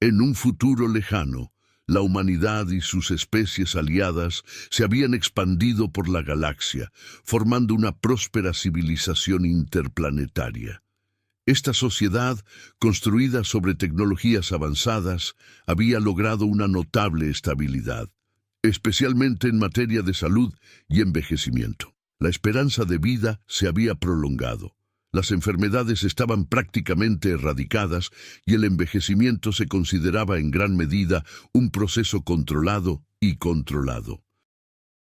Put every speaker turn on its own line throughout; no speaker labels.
En un futuro lejano, la humanidad y sus especies aliadas se habían expandido por la galaxia, formando una próspera civilización interplanetaria. Esta sociedad, construida sobre tecnologías avanzadas, había logrado una notable estabilidad, especialmente en materia de salud y envejecimiento. La esperanza de vida se había prolongado. Las enfermedades estaban prácticamente erradicadas y el envejecimiento se consideraba en gran medida un proceso controlado y controlado.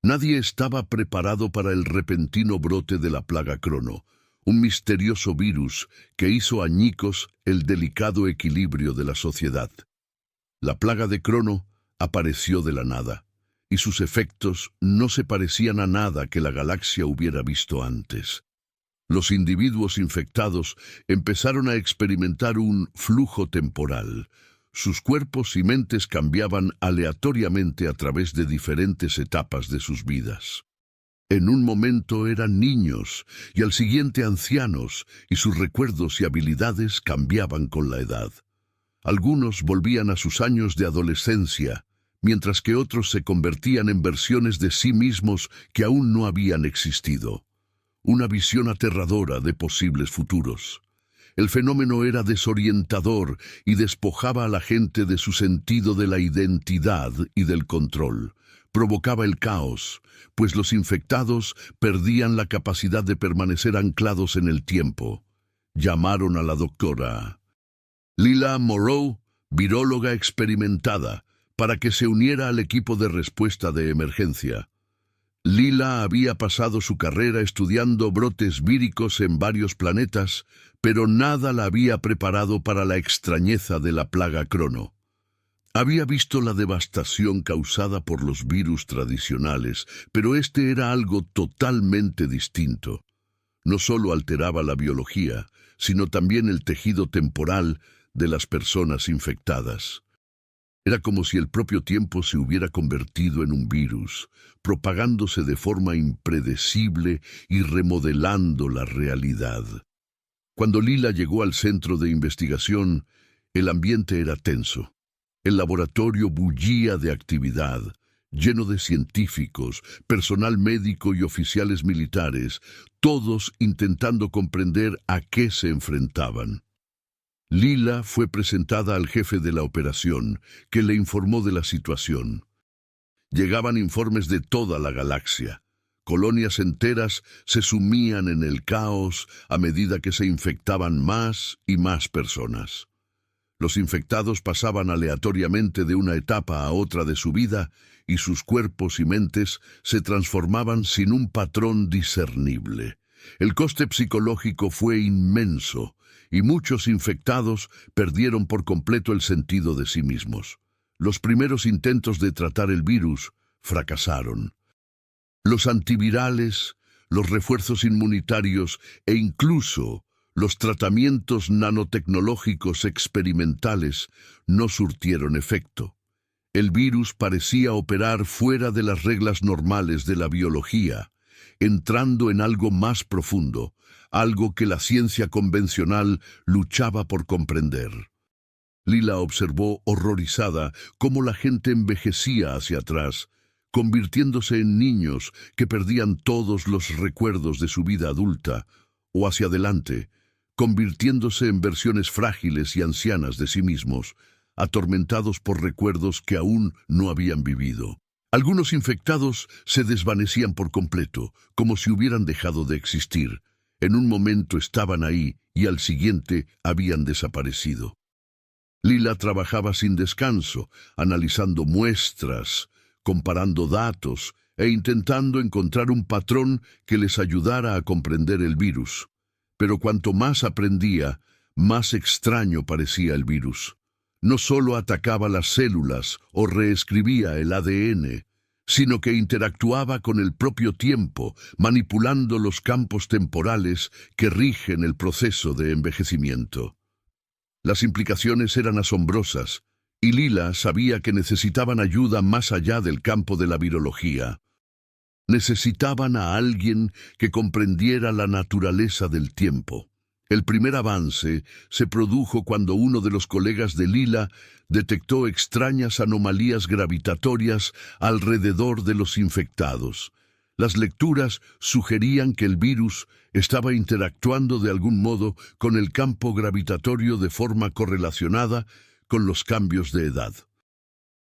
Nadie estaba preparado para el repentino brote de la plaga Crono, un misterioso virus que hizo añicos el delicado equilibrio de la sociedad. La plaga de Crono apareció de la nada, y sus efectos no se parecían a nada que la galaxia hubiera visto antes. Los individuos infectados empezaron a experimentar un flujo temporal. Sus cuerpos y mentes cambiaban aleatoriamente a través de diferentes etapas de sus vidas. En un momento eran niños y al siguiente ancianos, y sus recuerdos y habilidades cambiaban con la edad. Algunos volvían a sus años de adolescencia, mientras que otros se convertían en versiones de sí mismos que aún no habían existido. Una visión aterradora de posibles futuros. El fenómeno era desorientador y despojaba a la gente de su sentido de la identidad y del control. Provocaba el caos, pues los infectados perdían la capacidad de permanecer anclados en el tiempo. Llamaron a la doctora Lila Moreau, viróloga experimentada, para que se uniera al equipo de respuesta de emergencia. Lila había pasado su carrera estudiando brotes víricos en varios planetas, pero nada la había preparado para la extrañeza de la plaga Crono. Había visto la devastación causada por los virus tradicionales, pero este era algo totalmente distinto. No solo alteraba la biología, sino también el tejido temporal de las personas infectadas. Era como si el propio tiempo se hubiera convertido en un virus, propagándose de forma impredecible y remodelando la realidad. Cuando Lila llegó al centro de investigación, el ambiente era tenso. El laboratorio bullía de actividad, lleno de científicos, personal médico y oficiales militares, todos intentando comprender a qué se enfrentaban. Lila fue presentada al jefe de la operación, que le informó de la situación. Llegaban informes de toda la galaxia. Colonias enteras se sumían en el caos a medida que se infectaban más y más personas. Los infectados pasaban aleatoriamente de una etapa a otra de su vida y sus cuerpos y mentes se transformaban sin un patrón discernible. El coste psicológico fue inmenso y muchos infectados perdieron por completo el sentido de sí mismos. Los primeros intentos de tratar el virus fracasaron. Los antivirales, los refuerzos inmunitarios e incluso los tratamientos nanotecnológicos experimentales no surtieron efecto. El virus parecía operar fuera de las reglas normales de la biología, entrando en algo más profundo, algo que la ciencia convencional luchaba por comprender. Lila observó horrorizada cómo la gente envejecía hacia atrás, convirtiéndose en niños que perdían todos los recuerdos de su vida adulta, o hacia adelante, convirtiéndose en versiones frágiles y ancianas de sí mismos, atormentados por recuerdos que aún no habían vivido. Algunos infectados se desvanecían por completo, como si hubieran dejado de existir. En un momento estaban ahí y al siguiente habían desaparecido. Lila trabajaba sin descanso, analizando muestras, comparando datos e intentando encontrar un patrón que les ayudara a comprender el virus. Pero cuanto más aprendía, más extraño parecía el virus. No solo atacaba las células o reescribía el ADN, sino que interactuaba con el propio tiempo, manipulando los campos temporales que rigen el proceso de envejecimiento. Las implicaciones eran asombrosas, y Lila sabía que necesitaban ayuda más allá del campo de la virología. Necesitaban a alguien que comprendiera la naturaleza del tiempo, El primer avance se produjo cuando uno de los colegas de Lila detectó extrañas anomalías gravitatorias alrededor de los infectados. Las lecturas sugerían que el virus estaba interactuando de algún modo con el campo gravitatorio de forma correlacionada con los cambios de edad.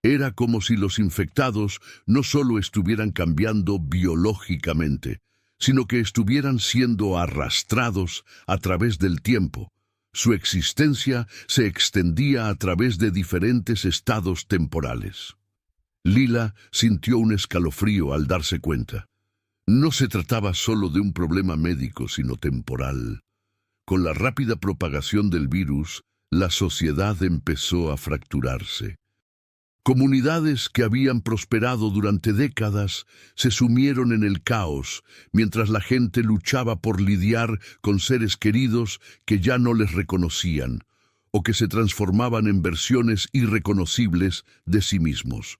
Era como si los infectados no solo estuvieran cambiando biológicamente, sino que estuvieran siendo arrastrados a través del tiempo. Su existencia se extendía a través de diferentes estados temporales. Lila sintió un escalofrío al darse cuenta. No se trataba solo de un problema médico, sino temporal. Con la rápida propagación del virus, la sociedad empezó a fracturarse. Comunidades que habían prosperado durante décadas se sumieron en el caos, mientras la gente luchaba por lidiar con seres queridos que ya no les reconocían, o que se transformaban en versiones irreconocibles de sí mismos.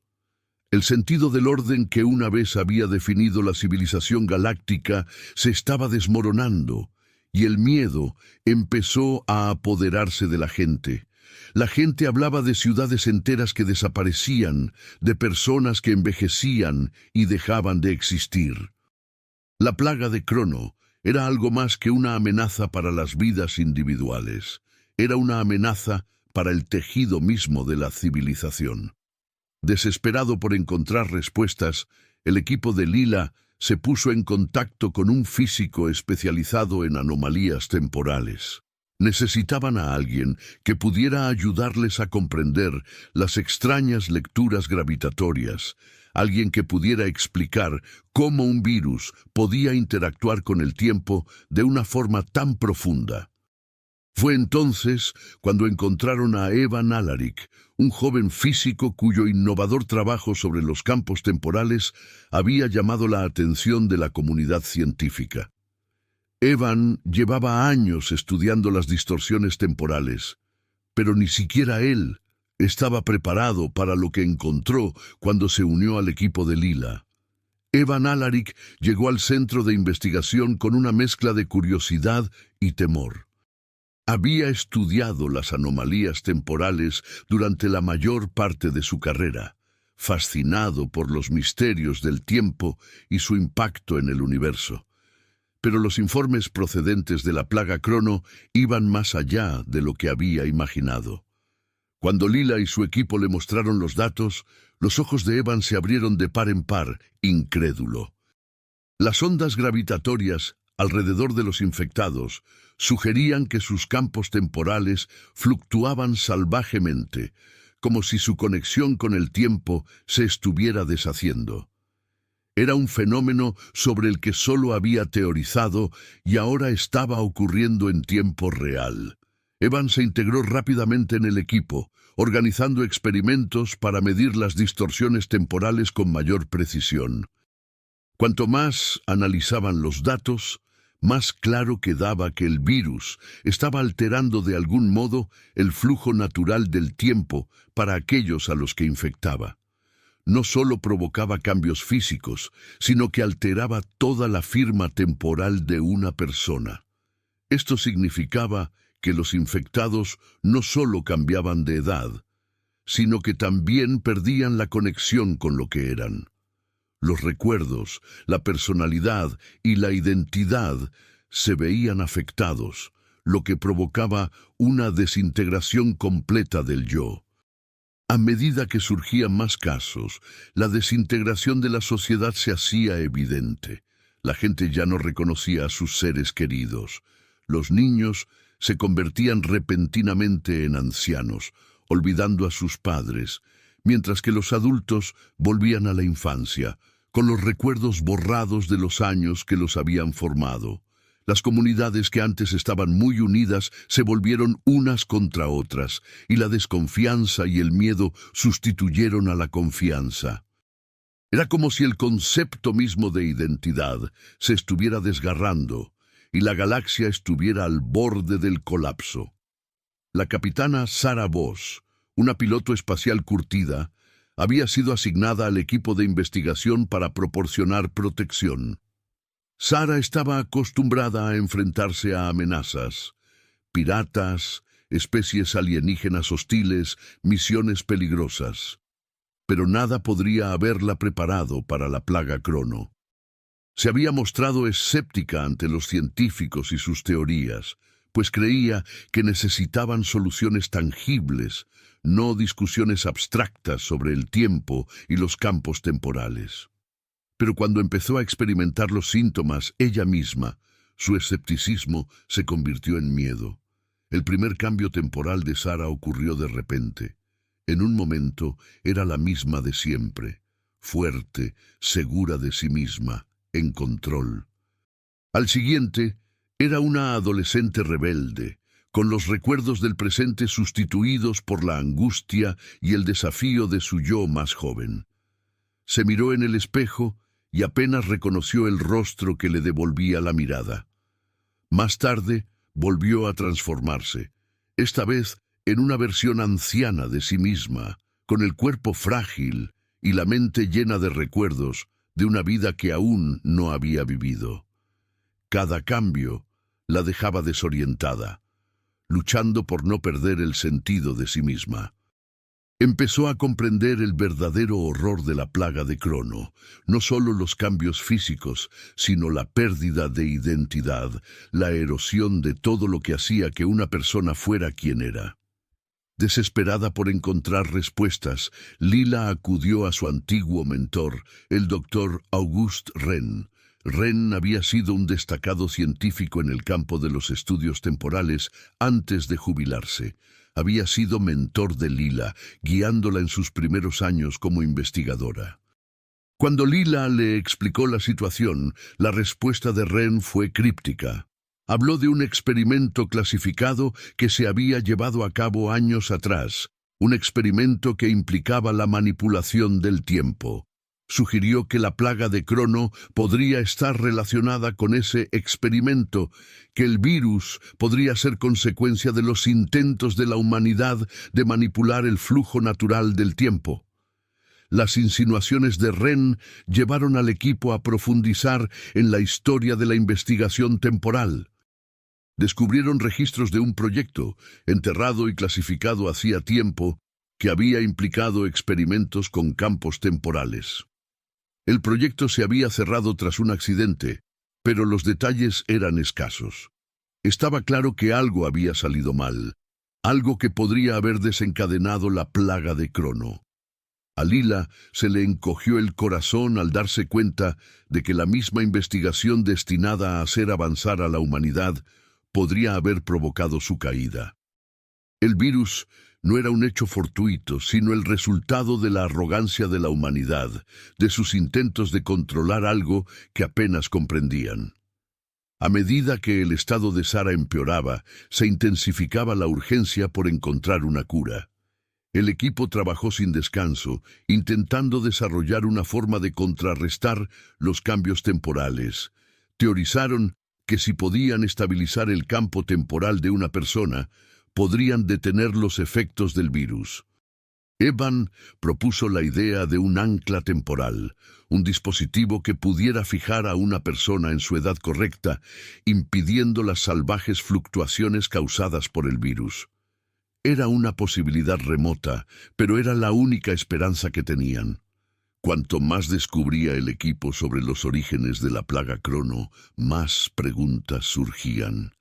El sentido del orden que una vez había definido la civilización galáctica se estaba desmoronando, y el miedo empezó a apoderarse de la gente. La gente hablaba de ciudades enteras que desaparecían, de personas que envejecían y dejaban de existir. La plaga de Crono era algo más que una amenaza para las vidas individuales. Era una amenaza para el tejido mismo de la civilización. Desesperado por encontrar respuestas, el equipo de Lila se puso en contacto con un físico especializado en anomalías temporales. Necesitaban a alguien que pudiera ayudarles a comprender las extrañas lecturas gravitatorias, alguien que pudiera explicar cómo un virus podía interactuar con el tiempo de una forma tan profunda. Fue entonces cuando encontraron a Evan Alaric, un joven físico cuyo innovador trabajo sobre los campos temporales había llamado la atención de la comunidad científica. Evan llevaba años estudiando las distorsiones temporales, pero ni siquiera él estaba preparado para lo que encontró cuando se unió al equipo de Lila. Evan Alaric llegó al centro de investigación con una mezcla de curiosidad y temor. Había estudiado las anomalías temporales durante la mayor parte de su carrera, fascinado por los misterios del tiempo y su impacto en el universo. Pero los informes procedentes de la plaga Crono iban más allá de lo que había imaginado. Cuando Lila y su equipo le mostraron los datos, los ojos de Evan se abrieron de par en par, incrédulo. Las ondas gravitatorias alrededor de los infectados sugerían que sus campos temporales fluctuaban salvajemente, como si su conexión con el tiempo se estuviera deshaciendo. Era un fenómeno sobre el que solo había teorizado y ahora estaba ocurriendo en tiempo real. Evan se integró rápidamente en el equipo, organizando experimentos para medir las distorsiones temporales con mayor precisión. Cuanto más analizaban los datos, más claro quedaba que el virus estaba alterando de algún modo el flujo natural del tiempo para aquellos a los que infectaba. No solo provocaba cambios físicos, sino que alteraba toda la firma temporal de una persona. Esto significaba que los infectados no solo cambiaban de edad, sino que también perdían la conexión con lo que eran. Los recuerdos, la personalidad y la identidad se veían afectados, lo que provocaba una desintegración completa del yo. A medida que surgían más casos, la desintegración de la sociedad se hacía evidente. La gente ya no reconocía a sus seres queridos. Los niños se convertían repentinamente en ancianos, olvidando a sus padres, mientras que los adultos volvían a la infancia, con los recuerdos borrados de los años que los habían formado. Las comunidades que antes estaban muy unidas se volvieron unas contra otras, y la desconfianza y el miedo sustituyeron a la confianza. Era como si el concepto mismo de identidad se estuviera desgarrando, y la galaxia estuviera al borde del colapso. La capitana Sarah Voss, una piloto espacial curtida, había sido asignada al equipo de investigación para proporcionar protección. Sarah estaba acostumbrada a enfrentarse a amenazas, piratas, especies alienígenas hostiles, misiones peligrosas. Pero nada podría haberla preparado para la plaga Crono. Se había mostrado escéptica ante los científicos y sus teorías, pues creía que necesitaban soluciones tangibles, no discusiones abstractas sobre el tiempo y los campos temporales. Pero cuando empezó a experimentar los síntomas ella misma, su escepticismo se convirtió en miedo. El primer cambio temporal de Sara ocurrió de repente. En un momento era la misma de siempre, fuerte, segura de sí misma, en control. Al siguiente, era una adolescente rebelde, con los recuerdos del presente sustituidos por la angustia y el desafío de su yo más joven. Se miró en el espejo y apenas reconoció el rostro que le devolvía la mirada. Más tarde, volvió a transformarse, esta vez en una versión anciana de sí misma, con el cuerpo frágil y la mente llena de recuerdos de una vida que aún no había vivido. Cada cambio la dejaba desorientada, luchando por no perder el sentido de sí misma. Empezó a comprender el verdadero horror de la plaga de Crono, no solo los cambios físicos, sino la pérdida de identidad, la erosión de todo lo que hacía que una persona fuera quien era. Desesperada por encontrar respuestas, Lila acudió a su antiguo mentor, el doctor Auguste Rennes. Rennes había sido un destacado científico en el campo de los estudios temporales antes de jubilarse. Había sido mentor de Lila, guiándola en sus primeros años como investigadora. Cuando Lila le explicó la situación, la respuesta de Rennes fue críptica. Habló de un experimento clasificado que se había llevado a cabo años atrás, un experimento que implicaba la manipulación del tiempo. Sugirió que la plaga de Crono podría estar relacionada con ese experimento, que el virus podría ser consecuencia de los intentos de la humanidad de manipular el flujo natural del tiempo. Las insinuaciones de Rennes llevaron al equipo a profundizar en la historia de la investigación temporal. Descubrieron registros de un proyecto, enterrado y clasificado hacía tiempo, que había implicado experimentos con campos temporales. El proyecto se había cerrado tras un accidente, pero los detalles eran escasos. Estaba claro que algo había salido mal, algo que podría haber desencadenado la plaga de Crono. A Lila se le encogió el corazón al darse cuenta de que la misma investigación destinada a hacer avanzar a la humanidad podría haber provocado su caída. El virus no era un hecho fortuito, sino el resultado de la arrogancia de la humanidad, de sus intentos de controlar algo que apenas comprendían. A medida que el estado de Sara empeoraba, se intensificaba la urgencia por encontrar una cura. El equipo trabajó sin descanso, intentando desarrollar una forma de contrarrestar los cambios temporales. Teorizaron que si podían estabilizar el campo temporal de una persona, podrían detener los efectos del virus. Evan propuso la idea de un ancla temporal, un dispositivo que pudiera fijar a una persona en su edad correcta, impidiendo las salvajes fluctuaciones causadas por el virus. Era una posibilidad remota, pero era la única esperanza que tenían. Cuanto más descubría el equipo sobre los orígenes de la plaga Crono, más preguntas surgían.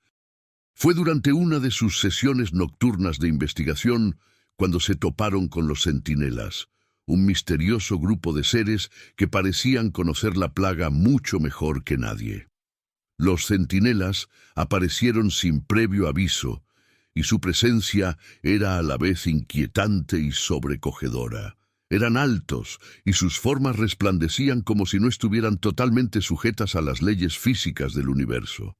Fue durante una de sus sesiones nocturnas de investigación cuando se toparon con los centinelas, un misterioso grupo de seres que parecían conocer la plaga mucho mejor que nadie. Los centinelas aparecieron sin previo aviso, y su presencia era a la vez inquietante y sobrecogedora. Eran altos, y sus formas resplandecían como si no estuvieran totalmente sujetas a las leyes físicas del universo.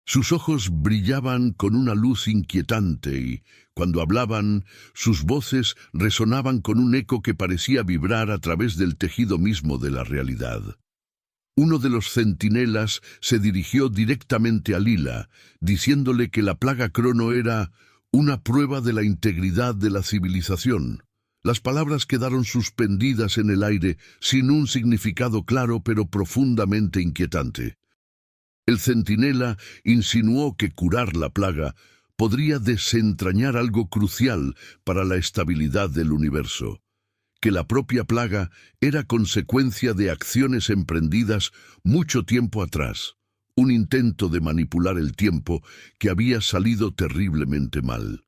Sus ojos brillaban con una luz inquietante y, cuando hablaban, sus voces resonaban con un eco que parecía vibrar a través del tejido mismo de la realidad. Uno de los centinelas se dirigió directamente a Lila, diciéndole que la plaga Crono era una prueba de la integridad de la civilización. Las palabras quedaron suspendidas en el aire, sin un significado claro pero profundamente inquietante. El centinela insinuó que curar la plaga podría desentrañar algo crucial para la estabilidad del universo, que la propia plaga era consecuencia de acciones emprendidas mucho tiempo atrás, un intento de manipular el tiempo que había salido terriblemente mal.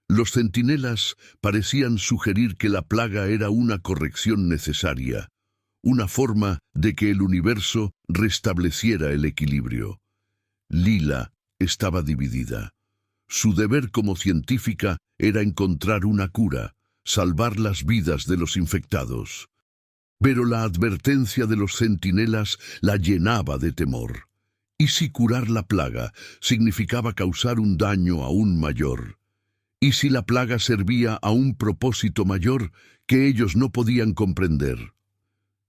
Los centinelas parecían sugerir que la plaga era una corrección necesaria, una forma de que el universo restableciera el equilibrio. Lila estaba dividida. Su deber como científica era encontrar una cura, salvar las vidas de los infectados. Pero la advertencia de los centinelas la llenaba de temor. ¿Y si curar la plaga significaba causar un daño aún mayor? ¿Y si la plaga servía a un propósito mayor que ellos no podían comprender?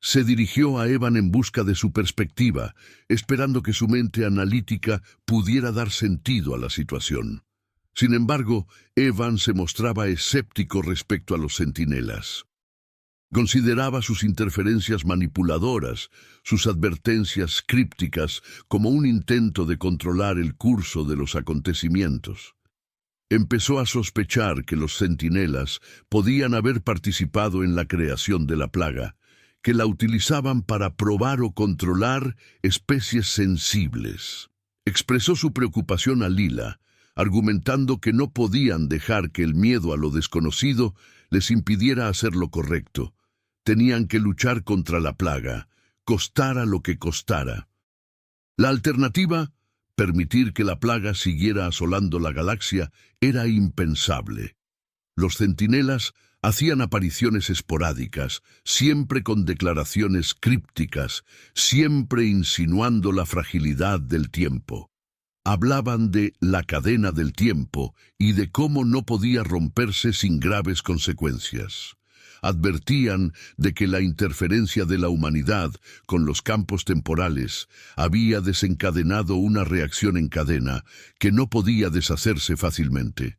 Se dirigió a Evan en busca de su perspectiva, esperando que su mente analítica pudiera dar sentido a la situación. Sin embargo, Evan se mostraba escéptico respecto a los centinelas. Consideraba sus interferencias manipuladoras, sus advertencias crípticas, como un intento de controlar el curso de los acontecimientos. Empezó a sospechar que los centinelas podían haber participado en la creación de la plaga, que la utilizaban para probar o controlar especies sensibles. Expresó su preocupación a Lila, argumentando que no podían dejar que el miedo a lo desconocido les impidiera hacer lo correcto. Tenían que luchar contra la plaga, costara lo que costara. La alternativa, permitir que la plaga siguiera asolando la galaxia, era impensable. Los centinelas hacían apariciones esporádicas, siempre con declaraciones crípticas, siempre insinuando la fragilidad del tiempo. Hablaban de la cadena del tiempo y de cómo no podía romperse sin graves consecuencias. Advertían de que la interferencia de la humanidad con los campos temporales había desencadenado una reacción en cadena que no podía deshacerse fácilmente.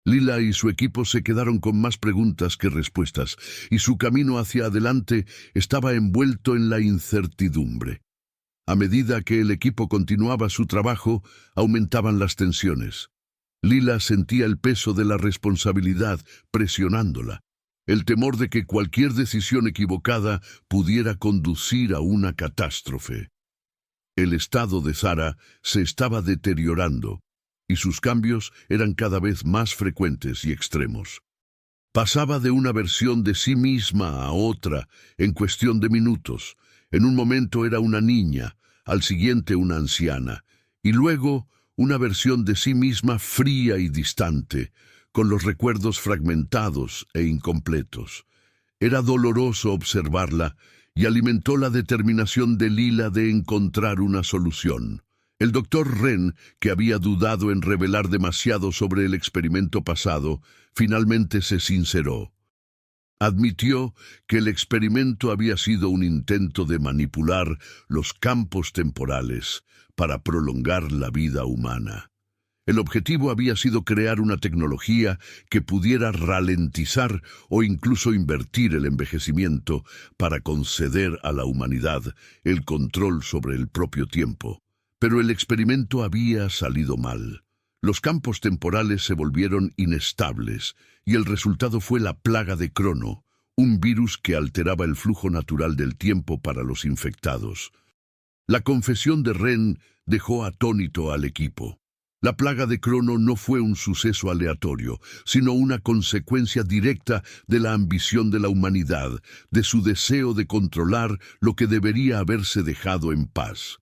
Lila y su equipo se quedaron con más preguntas que respuestas, y su camino hacia adelante estaba envuelto en la incertidumbre. A medida que el equipo continuaba su trabajo, aumentaban las tensiones. Lila sentía el peso de la responsabilidad presionándola, el temor de que cualquier decisión equivocada pudiera conducir a una catástrofe. El estado de Zara se estaba deteriorando, y sus cambios eran cada vez más frecuentes y extremos. Pasaba de una versión de sí misma a otra en cuestión de minutos. En un momento era una niña, al siguiente una anciana, y luego una versión de sí misma fría y distante, con los recuerdos fragmentados e incompletos. Era doloroso observarla y alimentó la determinación de Lila de encontrar una solución. El doctor Wren, que había dudado en revelar demasiado sobre el experimento pasado, finalmente se sinceró. Admitió que el experimento había sido un intento de manipular los campos temporales para prolongar la vida humana. El objetivo había sido crear una tecnología que pudiera ralentizar o incluso invertir el envejecimiento para conceder a la humanidad el control sobre el propio tiempo. Pero el experimento había salido mal. Los campos temporales se volvieron inestables y el resultado fue la plaga de Crono, un virus que alteraba el flujo natural del tiempo para los infectados. La confesión de Wren dejó atónito al equipo. La plaga de Crono no fue un suceso aleatorio, sino una consecuencia directa de la ambición de la humanidad, de su deseo de controlar lo que debería haberse dejado en paz.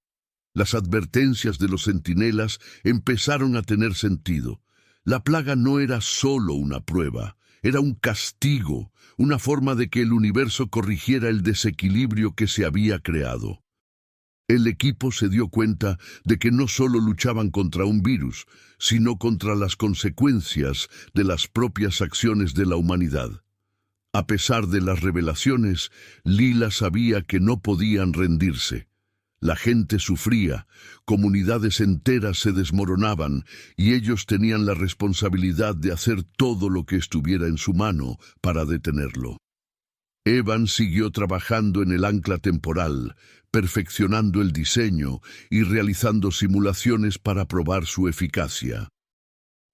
Las advertencias de los centinelas empezaron a tener sentido. La plaga no era solo una prueba, era un castigo, una forma de que el universo corrigiera el desequilibrio que se había creado. El equipo se dio cuenta de que no solo luchaban contra un virus, sino contra las consecuencias de las propias acciones de la humanidad. A pesar de las revelaciones, Lila sabía que no podían rendirse. La gente sufría, comunidades enteras se desmoronaban, y ellos tenían la responsabilidad de hacer todo lo que estuviera en su mano para detenerlo. Evan siguió trabajando en el ancla temporal, perfeccionando el diseño y realizando simulaciones para probar su eficacia.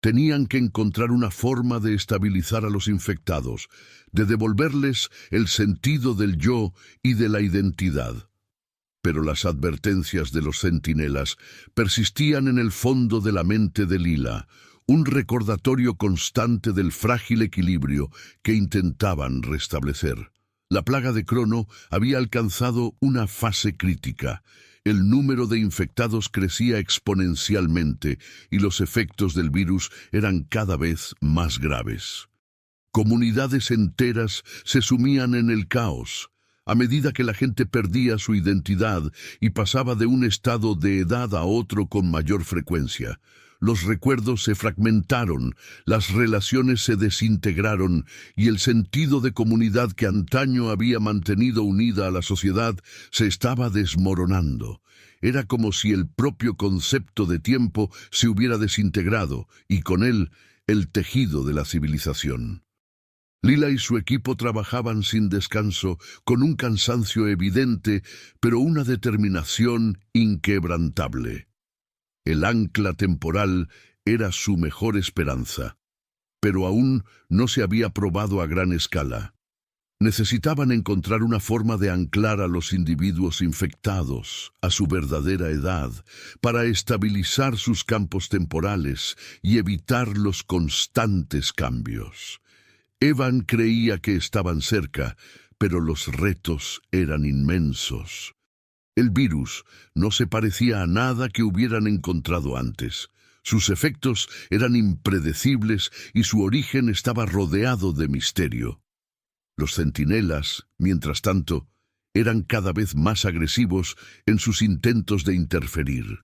Tenían que encontrar una forma de estabilizar a los infectados, de devolverles el sentido del yo y de la identidad. Pero las advertencias de los centinelas persistían en el fondo de la mente de Lila, un recordatorio constante del frágil equilibrio que intentaban restablecer. La plaga de Crono había alcanzado una fase crítica. El número de infectados crecía exponencialmente y los efectos del virus eran cada vez más graves. Comunidades enteras se sumían en el caos. A medida que la gente perdía su identidad y pasaba de un estado de edad a otro con mayor frecuencia, los recuerdos se fragmentaron, las relaciones se desintegraron y el sentido de comunidad que antaño había mantenido unida a la sociedad se estaba desmoronando. Era como si el propio concepto de tiempo se hubiera desintegrado y con él el tejido de la civilización. Lila y su equipo trabajaban sin descanso, con un cansancio evidente, pero una determinación inquebrantable. El ancla temporal era su mejor esperanza, pero aún no se había probado a gran escala. Necesitaban encontrar una forma de anclar a los individuos infectados a su verdadera edad, para estabilizar sus campos temporales y evitar los constantes cambios. Evan creía que estaban cerca, pero los retos eran inmensos. El virus no se parecía a nada que hubieran encontrado antes. Sus efectos eran impredecibles y su origen estaba rodeado de misterio. Los centinelas, mientras tanto, eran cada vez más agresivos en sus intentos de interferir.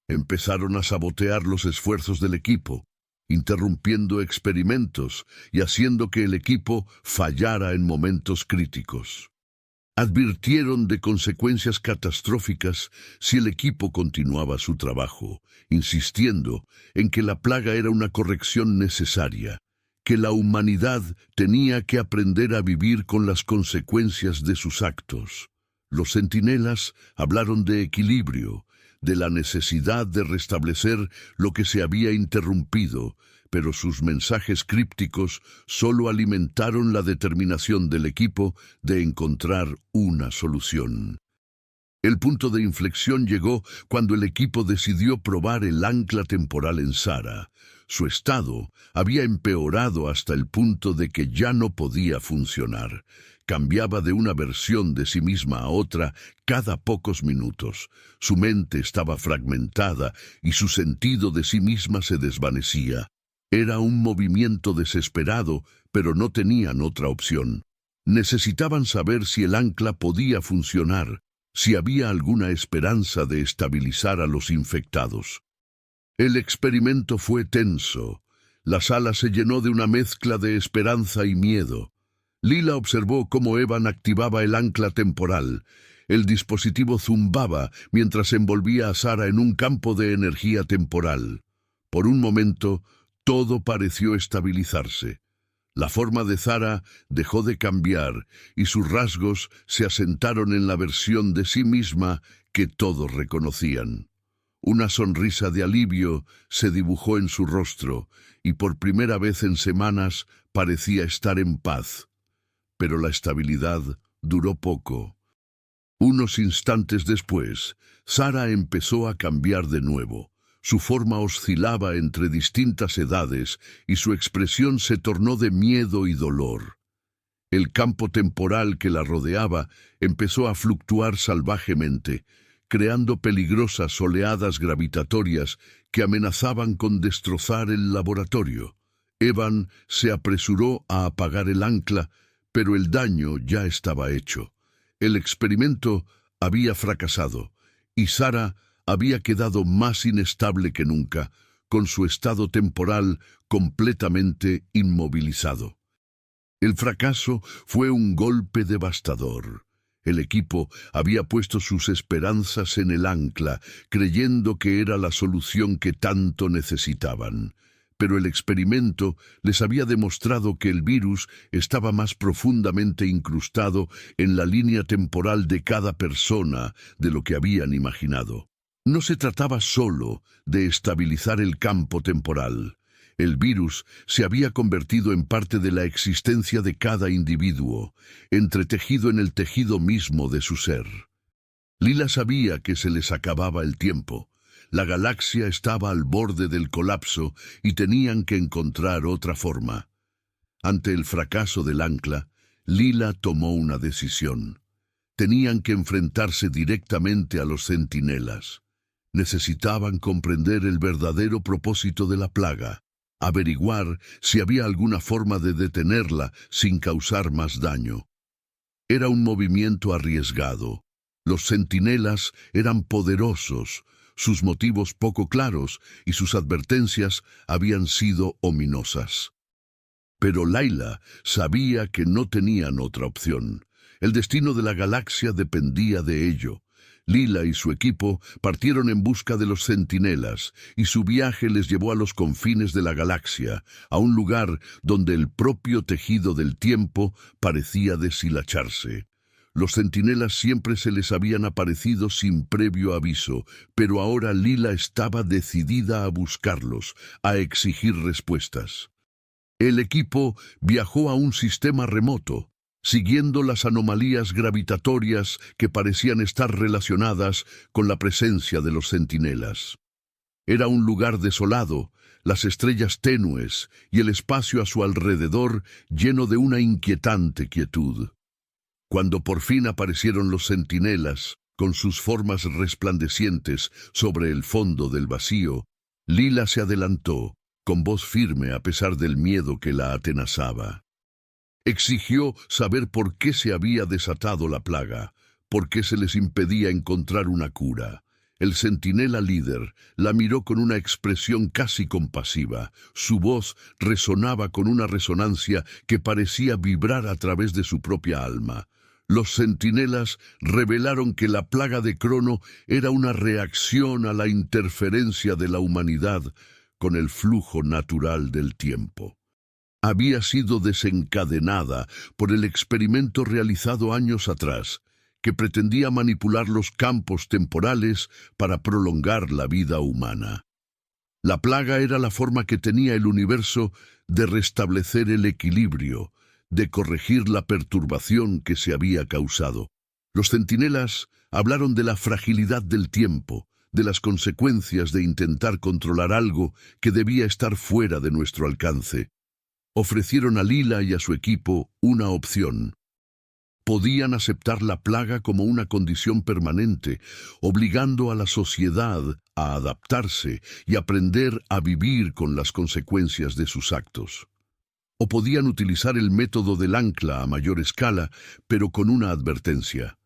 Empezaron a sabotear los esfuerzos del equipo, interrumpiendo experimentos y haciendo que el equipo fallara en momentos críticos. Advirtieron de consecuencias catastróficas si el equipo continuaba su trabajo, insistiendo en que la plaga era una corrección necesaria, que la humanidad tenía que aprender a vivir con las consecuencias de sus actos. Los centinelas hablaron de equilibrio, de la necesidad de restablecer lo que se había interrumpido, pero sus mensajes crípticos solo alimentaron la determinación del equipo de encontrar una solución. El punto de inflexión llegó cuando el equipo decidió probar el ancla temporal en Sara. Su estado había empeorado hasta el punto de que ya no podía funcionar. Cambiaba de una versión de sí misma a otra cada pocos minutos. Su mente estaba fragmentada y su sentido de sí misma se desvanecía. Era un movimiento desesperado, pero no tenían otra opción. Necesitaban saber si el ancla podía funcionar, si había alguna esperanza de estabilizar a los infectados. El experimento fue tenso. La sala se llenó de una mezcla de esperanza y miedo. Lila observó cómo Evan activaba el ancla temporal. El dispositivo zumbaba mientras envolvía a Sara en un campo de energía temporal. Por un momento, todo pareció estabilizarse. La forma de Sara dejó de cambiar y sus rasgos se asentaron en la versión de sí misma que todos reconocían. Una sonrisa de alivio se dibujó en su rostro y por primera vez en semanas parecía estar en paz. Pero la estabilidad duró poco. Unos instantes después, Sara empezó a cambiar de nuevo. Su forma oscilaba entre distintas edades y su expresión se tornó de miedo y dolor. El campo temporal que la rodeaba empezó a fluctuar salvajemente, creando peligrosas oleadas gravitatorias que amenazaban con destrozar el laboratorio. Evan se apresuró a apagar el ancla, pero el daño ya estaba hecho. El experimento había fracasado y Sara había quedado más inestable que nunca, con su estado temporal completamente inmovilizado. El fracaso fue un golpe devastador. El equipo había puesto sus esperanzas en el ancla, creyendo que era la solución que tanto necesitaban. Pero el experimento les había demostrado que el virus estaba más profundamente incrustado en la línea temporal de cada persona de lo que habían imaginado. No se trataba solo de estabilizar el campo temporal. El virus se había convertido en parte de la existencia de cada individuo, entretejido en el tejido mismo de su ser. Lila sabía que se les acababa el tiempo. La galaxia estaba al borde del colapso y tenían que encontrar otra forma. Ante el fracaso del ancla, Lila tomó una decisión. Tenían que enfrentarse directamente a los centinelas. Necesitaban comprender el verdadero propósito de la plaga, averiguar si había alguna forma de detenerla sin causar más daño. Era un movimiento arriesgado. Los centinelas eran poderosos, sus motivos poco claros y sus advertencias habían sido ominosas. Pero Layla sabía que no tenían otra opción. El destino de la galaxia dependía de ello. Lila y su equipo partieron en busca de los centinelas, y su viaje les llevó a los confines de la galaxia, a un lugar donde el propio tejido del tiempo parecía deshilacharse. Los centinelas siempre se les habían aparecido sin previo aviso, pero ahora Lila estaba decidida a buscarlos, a exigir respuestas. El equipo viajó a un sistema remoto, siguiendo las anomalías gravitatorias que parecían estar relacionadas con la presencia de los centinelas. Era un lugar desolado, las estrellas tenues y el espacio a su alrededor lleno de una inquietante quietud. Cuando por fin aparecieron los centinelas, con sus formas resplandecientes sobre el fondo del vacío, Lila se adelantó, con voz firme a pesar del miedo que la atenazaba. Exigió saber por qué se había desatado la plaga, por qué se les impedía encontrar una cura. El centinela líder la miró con una expresión casi compasiva. Su voz resonaba con una resonancia que parecía vibrar a través de su propia alma. Los centinelas revelaron que la plaga de Crono era una reacción a la interferencia de la humanidad con el flujo natural del tiempo. Había sido desencadenada por el experimento realizado años atrás, que pretendía manipular los campos temporales para prolongar la vida humana. La plaga era la forma que tenía el universo de restablecer el equilibrio, de corregir la perturbación que se había causado. Los centinelas hablaron de la fragilidad del tiempo, de las consecuencias de intentar controlar algo que debía estar fuera de nuestro alcance. Ofrecieron a Lila y a su equipo una opción. Podían aceptar la plaga como una condición permanente, obligando a la sociedad a adaptarse y aprender a vivir con las consecuencias de sus actos. O podían utilizar el método del ancla a mayor escala, pero con una advertencia.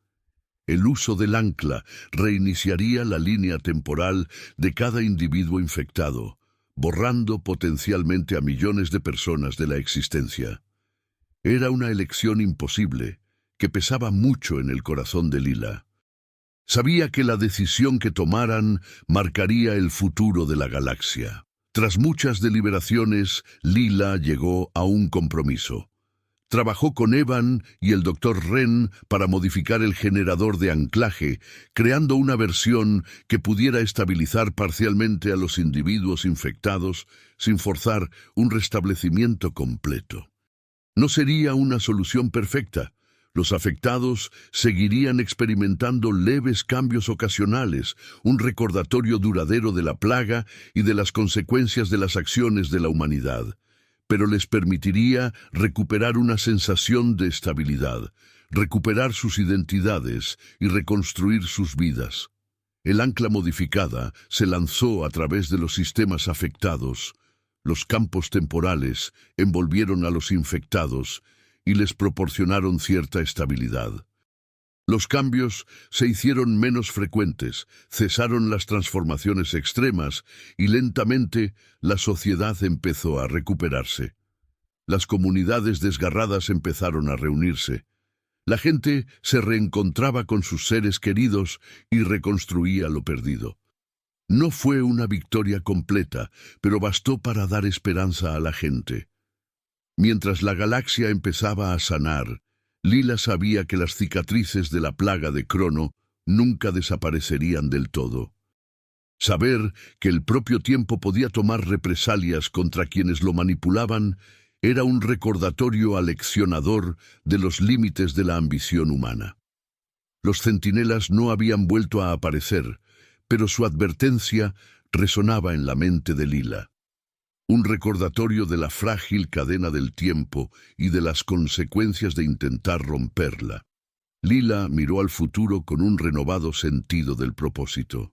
El uso del ancla reiniciaría la línea temporal de cada individuo infectado, borrando potencialmente a millones de personas de la existencia. Era una elección imposible, que pesaba mucho en el corazón de Lila. Sabía que la decisión que tomaran marcaría el futuro de la galaxia. Tras muchas deliberaciones, Lila llegó a un compromiso. Trabajó con Evan y el Dr. Wren para modificar el generador de anclaje, creando una versión que pudiera estabilizar parcialmente a los individuos infectados sin forzar un restablecimiento completo. No sería una solución perfecta. Los afectados seguirían experimentando leves cambios ocasionales, un recordatorio duradero de la plaga y de las consecuencias de las acciones de la humanidad. Pero les permitiría recuperar una sensación de estabilidad, recuperar sus identidades y reconstruir sus vidas. El ancla modificada se lanzó a través de los sistemas afectados. Los campos temporales envolvieron a los infectados y les proporcionaron cierta estabilidad. Los cambios se hicieron menos frecuentes, cesaron las transformaciones extremas y lentamente la sociedad empezó a recuperarse. Las comunidades desgarradas empezaron a reunirse. La gente se reencontraba con sus seres queridos y reconstruía lo perdido. No fue una victoria completa, pero bastó para dar esperanza a la gente. Mientras la galaxia empezaba a sanar, Lila sabía que las cicatrices de la plaga de Crono nunca desaparecerían del todo. Saber que el propio tiempo podía tomar represalias contra quienes lo manipulaban era un recordatorio aleccionador de los límites de la ambición humana. Los centinelas no habían vuelto a aparecer, pero su advertencia resonaba en la mente de Lila. Un recordatorio de la frágil cadena del tiempo y de las consecuencias de intentar romperla. Lila miró al futuro con un renovado sentido del propósito.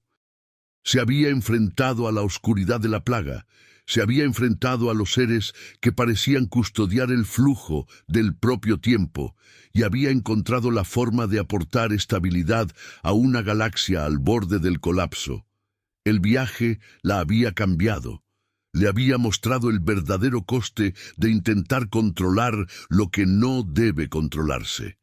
Se había enfrentado a la oscuridad de la plaga, se había enfrentado a los seres que parecían custodiar el flujo del propio tiempo y había encontrado la forma de aportar estabilidad a una galaxia al borde del colapso. El viaje la había cambiado. Le había mostrado el verdadero coste de intentar controlar lo que no debe controlarse.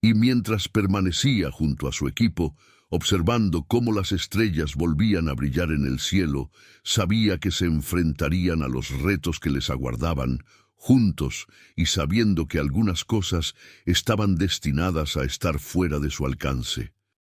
Y mientras permanecía junto a su equipo, observando cómo las estrellas volvían a brillar en el cielo, sabía que se enfrentarían a los retos que les aguardaban, juntos y sabiendo que algunas cosas estaban destinadas a estar fuera de su alcance.